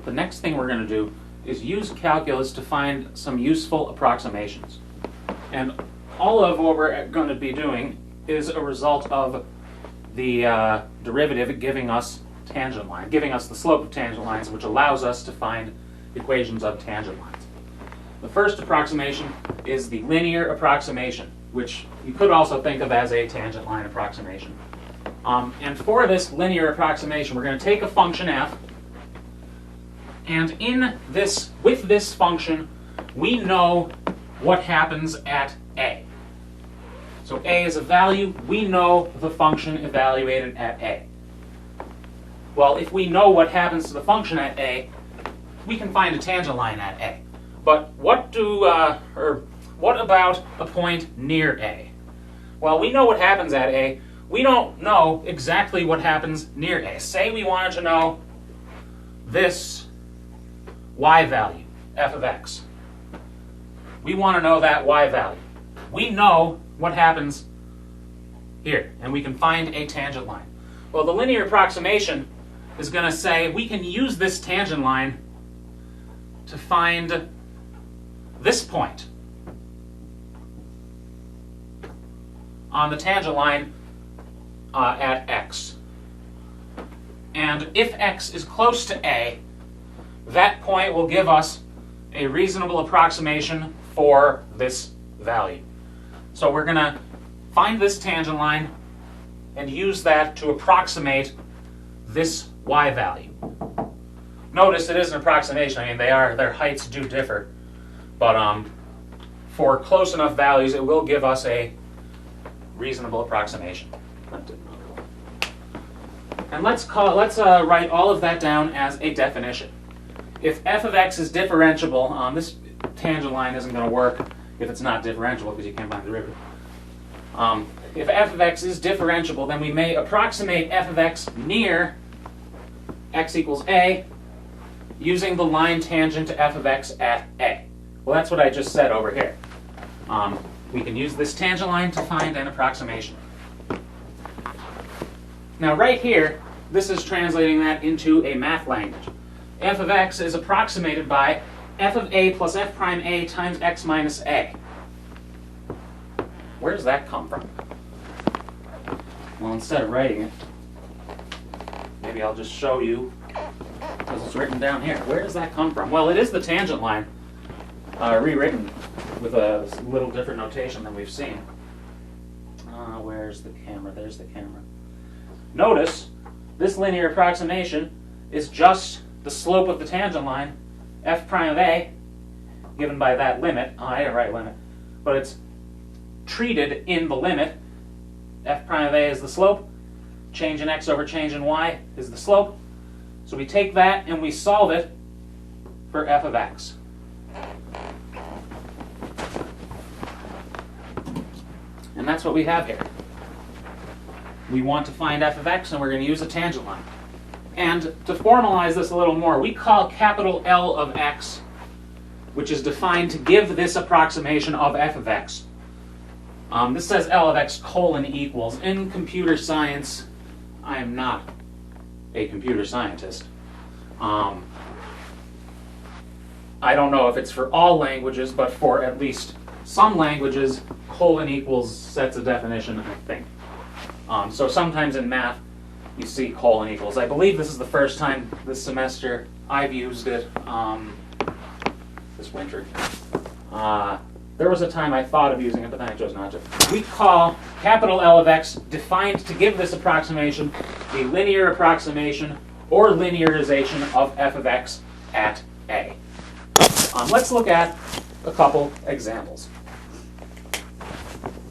the next thing we're going to do is use calculus to find some useful approximations. And all of what we're going to be doing is a result of the derivative giving us tangent line, giving us the slope of tangent lines, which allows us to find equations of tangent lines. The first approximation is the linear approximation, which you could also think of as a tangent line approximation. And for this linear approximation, we're going to take a function f, and with this function, we know what happens at a. So a is a value. We know the function evaluated at a. Well, if we know what happens to the function at a, we can find a tangent line at a. But what about a point near a? Well, we know what happens at a. We don't know exactly what happens near a. Say we wanted to know this y value, f of x. We want to know that y value. We know what happens here, and we can find a tangent line. Well, the linear approximation is going to say we can use this tangent line to find this point on the tangent line at x. And if x is close to a, that point will give us a reasonable approximation for this value. So we're going to find this tangent line and use that to approximate this y value. Notice it is an approximation. I mean, their heights do differ, but for close enough values, it will give us a reasonable approximation. And let's write all of that down as a definition. If f of x is differentiable, this tangent line isn't going to work if it's not differentiable because you can't find the derivative. If f of x is differentiable, then we may approximate f of x near x equals a using the line tangent to f of x at a. Well, that's what I just said over here. We can use this tangent line to find an approximation. Now right here, this is translating that into a math language. F of x is approximated by f of a plus f prime a times x minus a. Where does that come from? Well, instead of writing it, maybe I'll just show you because it's written down here. Where does that come from? Well, it is the tangent line, rewritten with a little different notation than we've seen. Where's the camera? There's the camera. Notice this linear approximation is just the slope of the tangent line, f prime of a, given by that limit. I didn't write limit, but it's treated in the limit. F prime of a is the slope. Change in x over change in y is the slope. So we take that and we solve it for f of x. And that's what we have here. We want to find f of x, and we're going to use a tangent line. And to formalize this a little more, we call capital L of x, which is defined to give this approximation of f of x. This says L of x colon equals. In computer science, I am not a computer scientist. I don't know if it's for all languages, but for at least some languages, colon equals sets a definition, I think. So sometimes in math, you see colon equals. I believe this is the first time this semester I've used it this winter. There was a time I thought of using it, but then I chose not to. We call capital L of x, defined to give this approximation, the linear approximation or linearization of f of x at a. Let's look at a couple examples.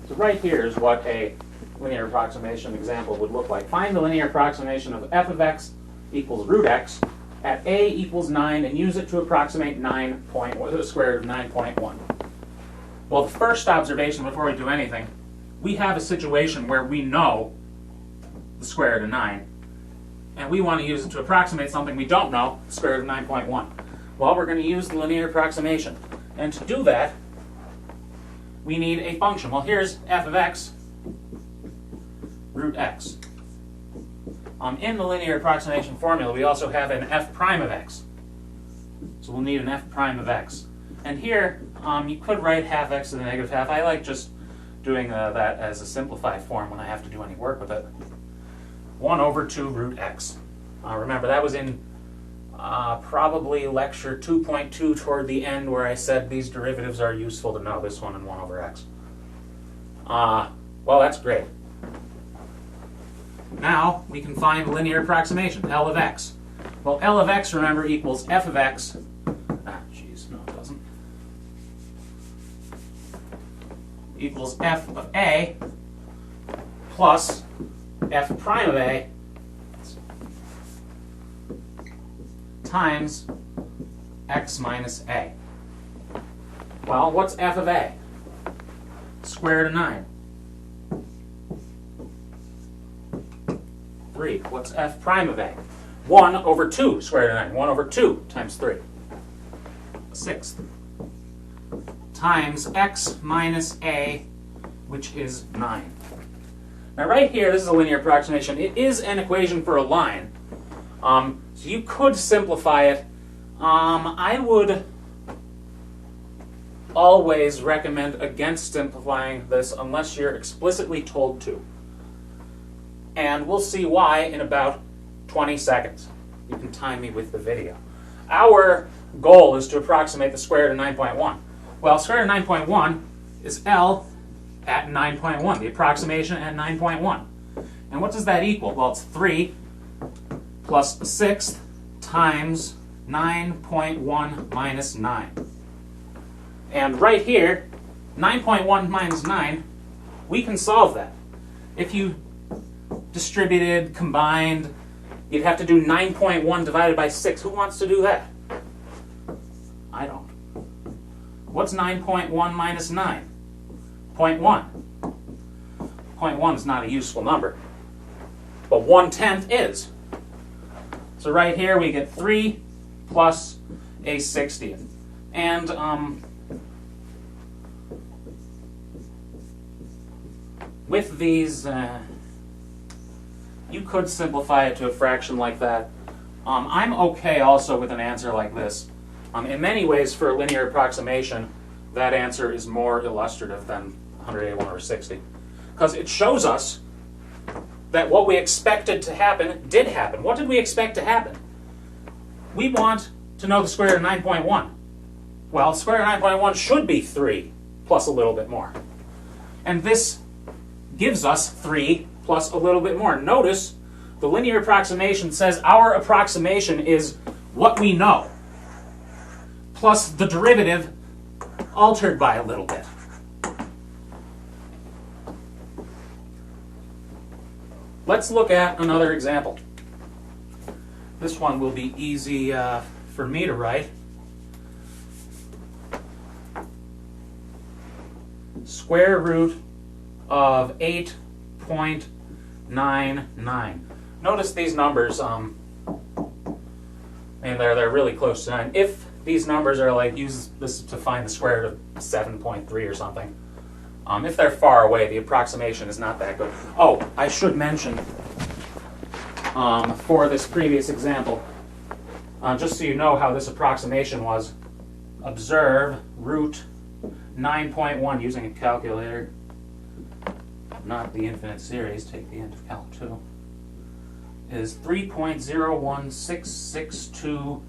So right here is what a linear approximation example would look like. Find the linear approximation of f of x equals root x at a equals 9 and use it to approximate the square root of 9.1. Well, the first observation before we do anything, we have a situation where we know the square root of 9, and we want to use it to approximate something we don't know, the square root of 9.1. Well, we're going to use the linear approximation. And to do that, we need a function. Well, here's f of x, root x. In the linear approximation formula, we also have an f prime of x. So we'll need an f prime of x. And here, you could write half x to the negative half. I like just doing that as a simplified form when I have to do any work with it. 1 over 2 root x. Remember, that was in probably lecture 2.2 toward the end where I said these derivatives are useful to know, this one and 1 over x. Well, that's great. Now we can find linear approximation, L of x. Well, L of x, remember, equals f of x. Jeez, no it doesn't. Equals f of a plus f prime of a times x minus a. Well, what's f of a? Square root of 9. 3. What's f prime of a? 1 over 2 square root of 9. 1 over 2 times 3. 1/6. Times x minus a, which is 9. Now right here, this is a linear approximation. It is an equation for a line. So you could simplify it. I would always recommend against simplifying this unless you're explicitly told to. And we'll see why in about 20 seconds. You can time me with the video. Our goal is to approximate the square root of 9.1. Well, square root of 9.1 is L at 9.1, the approximation at 9.1. And what does that equal? Well, it's 3 plus 1/6 times 9.1 minus 9. And right here, 9.1 minus 9, we can solve that. If you distributed, combined, you'd have to do 9.1 divided by 6. Who wants to do that? I don't. What's 9.1 minus 9? 0.1. 0.1 is not a useful number, but 1/10 is. So right here we get 3 plus a 60th. And with these, you could simplify it to a fraction like that. I'm okay also with an answer like this. In many ways, for a linear approximation, that answer is more illustrative than 181 over 60. Because it shows us that what we expected to happen did happen. What did we expect to happen? We want to know the square root of 9.1. Well, the square root of 9.1 should be 3 plus a little bit more. And this gives us 3 plus a little bit more. Notice the linear approximation says our approximation is what we know, plus the derivative altered by a little bit. Let's look at another example. This one will be easy for me to write. Square root of 8.99. Notice these numbers, and they're really close to 9. If these numbers are like, use this to find the square root of 7.3 or something. If they're far away, the approximation is not that good. Oh, I should mention, for this previous example, just so you know how this approximation was, observe root 9.1 using a calculator, not the infinite series, take the end of calc 2, is 3.01662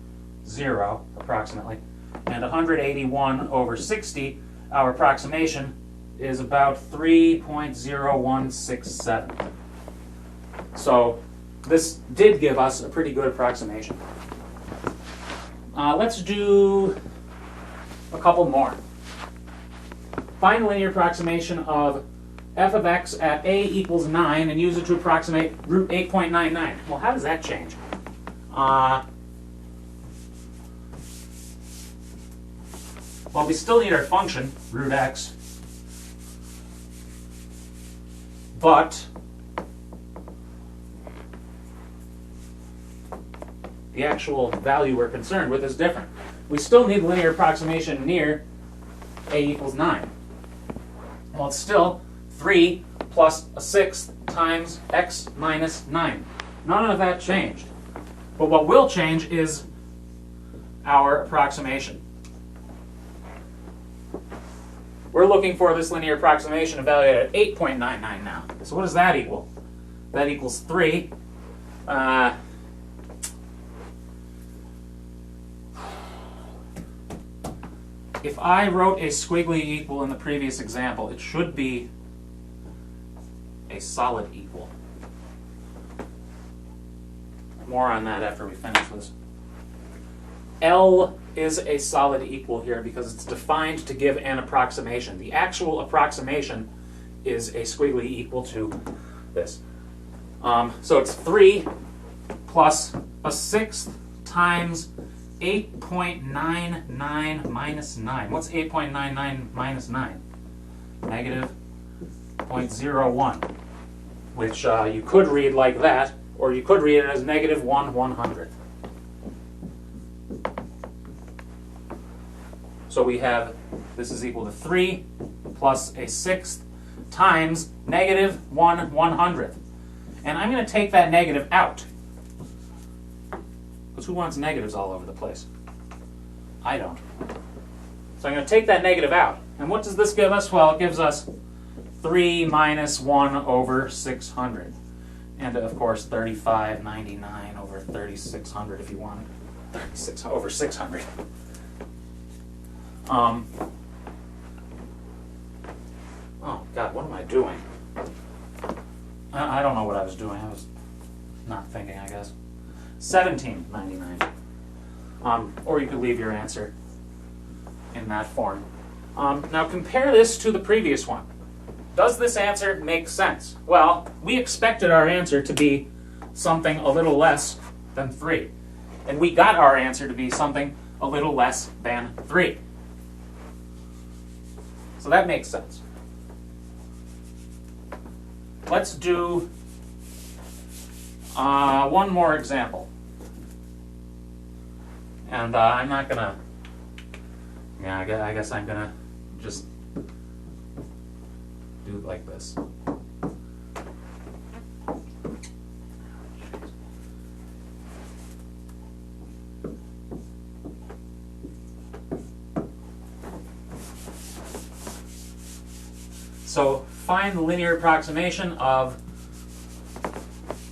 approximately, and 181 over 60, our approximation, is about 3.0167. So this did give us a pretty good approximation. Let's do a couple more. Find the linear approximation of f of x at a equals 9 and use it to approximate root 8.99. Well, how does that change? Well, we still need our function, root x, but the actual value we're concerned with is different. We still need linear approximation near a equals 9. Well, it's still 3 plus a 6th times x minus 9. None of that changed. But what will change is our approximation. We're looking for this linear approximation evaluated at 8.99 now. So what does that equal? That equals 3. If I wrote a squiggly equal in the previous example, it should be a solid equal. More on that after we finish this. L is a solid equal here because it's defined to give an approximation. The actual approximation is a squiggly equal to this. So it's 3 plus a sixth times 8.99 minus 9. What's 8.99 minus 9? Negative 0.01, which you could read like that, or you could read it as negative 1/100th. So we have, this is equal to 3 plus a sixth times negative 1/100th. And I'm going to take that negative out. Because who wants negatives all over the place? I don't. So I'm going to take that negative out. And what does this give us? Well, it gives us 3 minus 1 over 600. And of course, 3599 over 3600 if you want. 36 over 600. Oh, God, what am I doing? I don't know what I was doing. I was not thinking, I guess. 1799. Or you could leave your answer in that form. Now compare this to the previous one. Does this answer make sense? Well, we expected our answer to be something a little less than 3. And we got our answer to be something a little less than 3. So that makes sense. Let's do one more example. And I'm not going to, yeah, I guess I'm going to just do it like this. So find the linear approximation of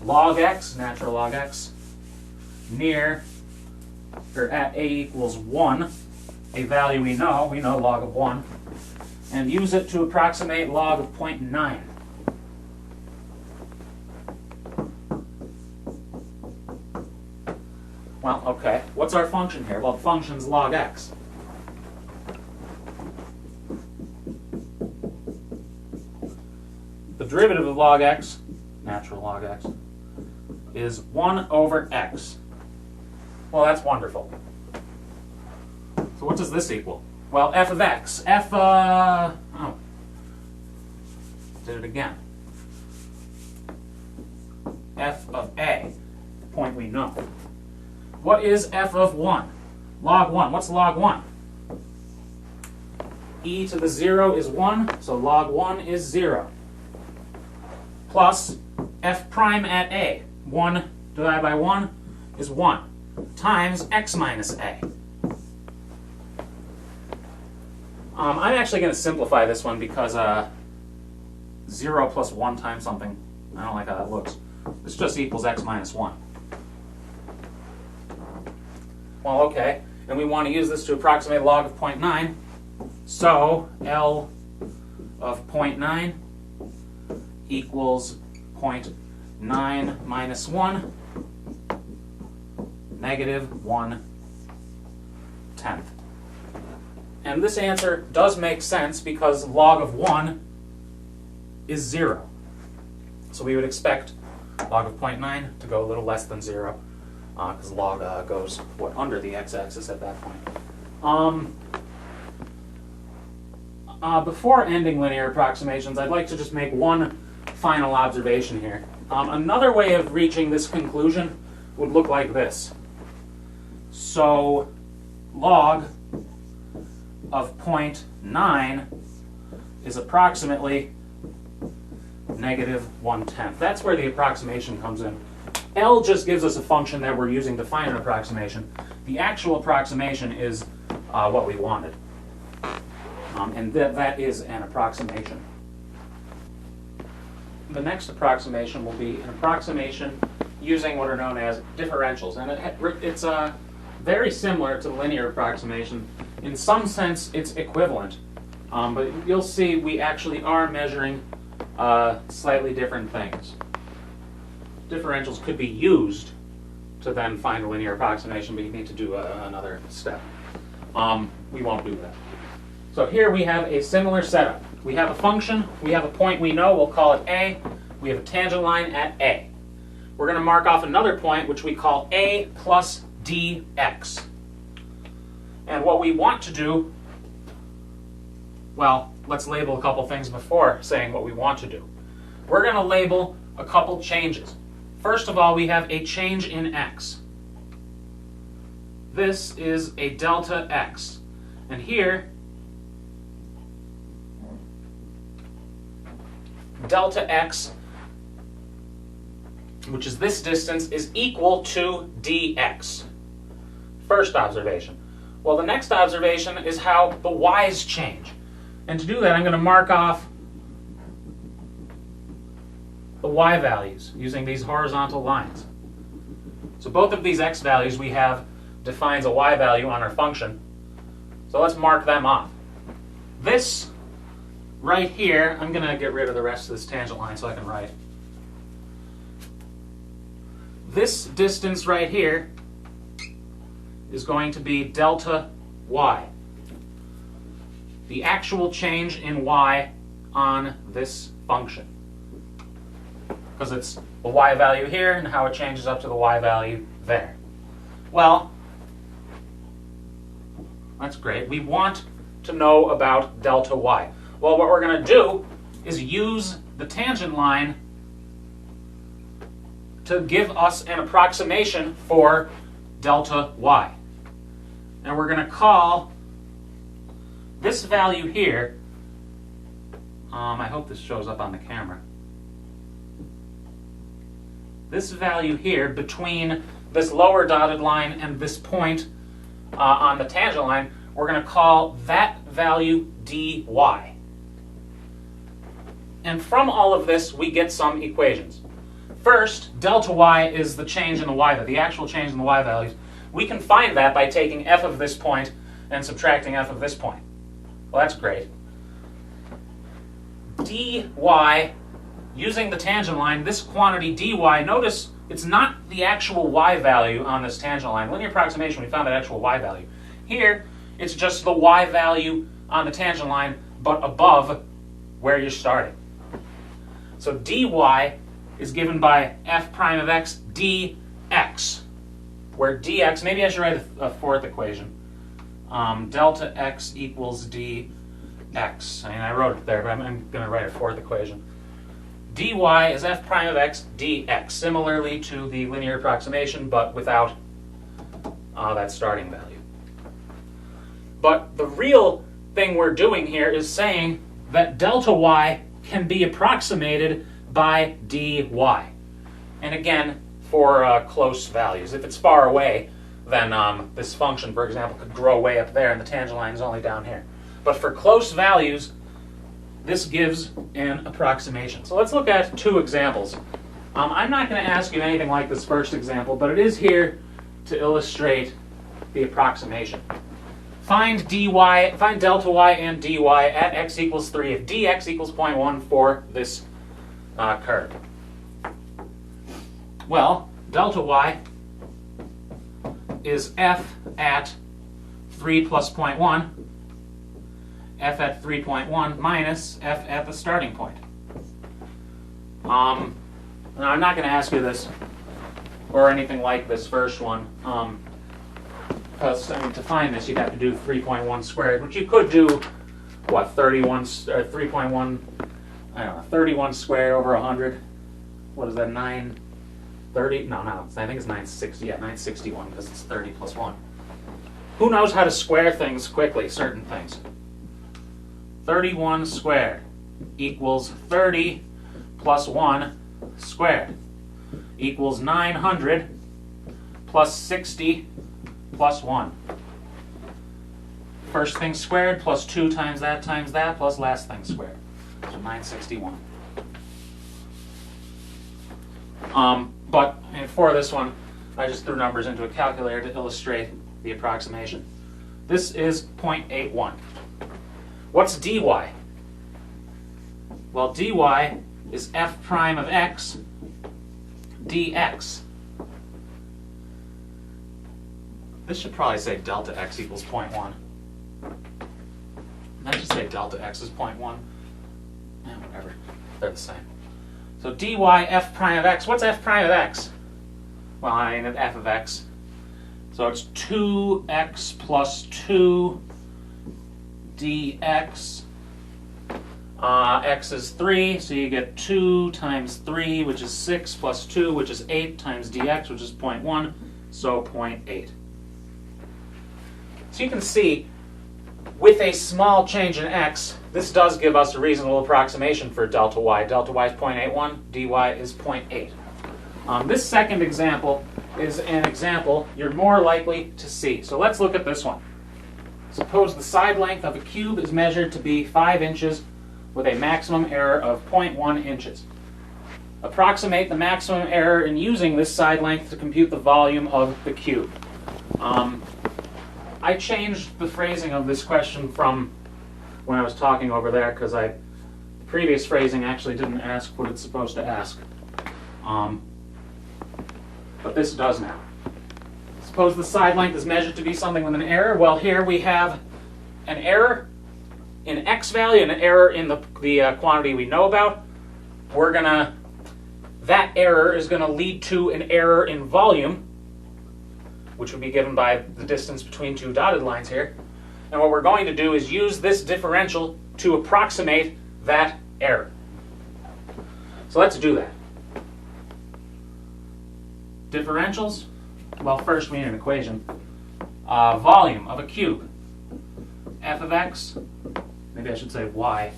log x, natural log x, near, or at a equals 1, a value we know log of 1, and use it to approximate log of 0.9. Well, okay, what's our function here? Well, the function's log x. The derivative of log x, natural log x, is 1 over x. Well, that's wonderful. So what does this equal? Well, f of x. Did it again. F of a, the point we know. What is f of 1? Log 1. What's log 1? E to the 0 is 1, so log 1 is 0. Plus f prime at a. 1 divided by 1 is 1. Times x minus a. I'm actually going to simplify this one because 0 plus 1 times something, I don't like how that looks. This just equals x minus 1. Well, okay, and we want to use this to approximate log of 0.9. So L of 0.9 equals 0.9 minus 1, negative 1/10. And this answer does make sense because log of 1 is 0. So we would expect log of 0.9 to go a little less than 0 because log goes, under the x-axis at that point. Before ending linear approximations, I'd like to just make one final observation here. Another way of reaching this conclusion would look like this. So log of 0.9 is approximately negative 1/10. That's where the approximation comes in. L just gives us a function that we're using to find an approximation. The actual approximation is what we wanted. And that is an approximation. The next approximation will be an approximation using what are known as differentials. And it's very similar to the linear approximation. In some sense, it's equivalent. But you'll see we actually are measuring slightly different things. Differentials could be used to then find a linear approximation, but you need to do another step. We won't do that. So here we have a similar setup. We have a function, we have a point we know, we'll call it A. We have a tangent line at A. We're going to mark off another point, which we call A plus dx. And what we want to do, well, let's label a couple things before saying what we want to do. We're going to label a couple changes. First of all, we have a change in x. This is a delta x. And here, delta x, which is this distance, is equal to dx. First observation. Well, the next observation is how the y's change. And to do that, I'm going to mark off the y values using these horizontal lines. So both of these x values we have defines a y value on our function. So let's mark them off. This right here, I'm going to get rid of the rest of this tangent line so I can write. This distance right here is going to be delta y. The actual change in y on this function. Because it's the y value here and how it changes up to the y value there. Well, that's great. We want to know about delta y. Well, what we're going to do is use the tangent line to give us an approximation for delta y. And we're going to call this value here, I hope this shows up on the camera. This value here between this lower dotted line and this point on the tangent line, we're going to call that value dy. And from all of this, we get some equations. First, delta y is the change in the y value, the actual change in the y values. We can find that by taking f of this point and subtracting f of this point. Well, that's great. dy, using the tangent line, this quantity dy, notice it's not the actual y value on this tangent line. Linear approximation, we found that actual y value. Here, it's just the y value on the tangent line, but above where you're starting. So dy is given by f prime of x dx, where dx, maybe I should write a fourth equation. Delta x equals dx. I mean, I wrote it there, but I'm going to write a fourth equation. dy is f prime of x dx, similarly to the linear approximation, but without that starting value. But the real thing we're doing here is saying that delta y can be approximated by dy. And again, for close values. If it's far away, then this function, for example, could grow way up there and the tangent line is only down here. But for close values, this gives an approximation. So let's look at two examples. I'm not going to ask you anything like this first example, but it is here to illustrate the approximation. Find delta y and dy at x equals 3 if dx equals 0.1 for this curve. Well, delta y is f at 3 plus 0.1, f at 3.1 minus f at the starting point. Now I'm not going to ask you this or anything like this first one. Because to find this, you'd have to do 3.1 squared, which you could do, what, 3.1, I don't know, 31 squared over 100. What is that, 930? No, I think it's 960. Yeah, 961 because it's 30 plus 1. Who knows how to square things quickly, certain things? 31 squared equals 30 plus 1 squared. equals 900 plus 60 plus 1. First thing squared plus 2 times that plus last thing squared. So 961. But for this one, I just threw numbers into a calculator to illustrate the approximation. This is 0.81. What's dy? Well, dy is f prime of x dx. This should probably say delta x equals 0.1. I should say delta x is 0.1. Whatever, they're the same. So dy f prime of x. What's f prime of x? Well, I mean f of x. So it's 2x plus 2 dx. X is 3, so you get 2 times 3, which is 6, plus 2, which is 8, times dx, which is 0.1, so 0.8. So you can see, with a small change in x, this does give us a reasonable approximation for delta y. Delta y is 0.81, dy is 0.8. This second example is an example you're more likely to see. So let's look at this one. Suppose the side length of a cube is measured to be 5 inches with a maximum error of 0.1 inches. Approximate the maximum error in using this side length to compute the volume of the cube. I changed the phrasing of this question from when I was talking over there because the previous phrasing actually didn't ask what it's supposed to ask. But this does now. Suppose the side length is measured to be something with an error. Well, here we have an error in x value and an error in the quantity we know about. That error is going to lead to an error in volume, which would be given by the distance between two dotted lines here. And what we're going to do is use this differential to approximate that error. So let's do that. Differentials? Well, first we need an equation. Volume of a cube. F of x, maybe I should say y,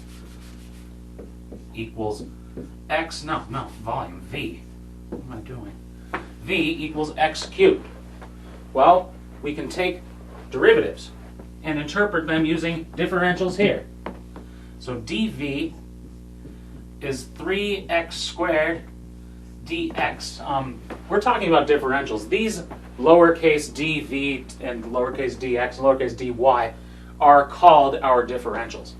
equals x, no, volume, v. What am I doing? V equals x cubed. Well, we can take derivatives and interpret them using differentials here. So dv is 3x squared dx. We're talking about differentials. These lowercase dv and lowercase dx and lowercase dy are called our differentials.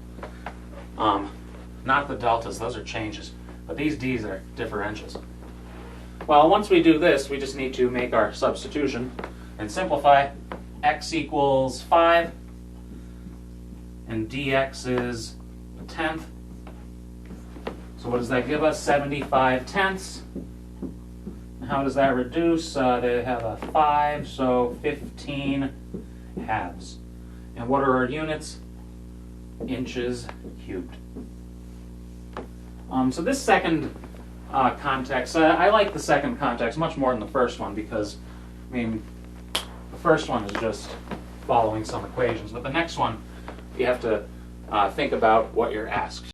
Not the deltas, those are changes. But these d's are differentials. Well, once we do this, we just need to make our substitution and simplify. X equals 5, and dx is a tenth. So what does that give us? 75 tenths. How does that reduce? They have a 5, so 15 halves. And what are our units? Inches cubed. So this second context, I like the second context much more than the first one because, I mean, the first one is just following some equations, but the next one, you have to think about what you're asked.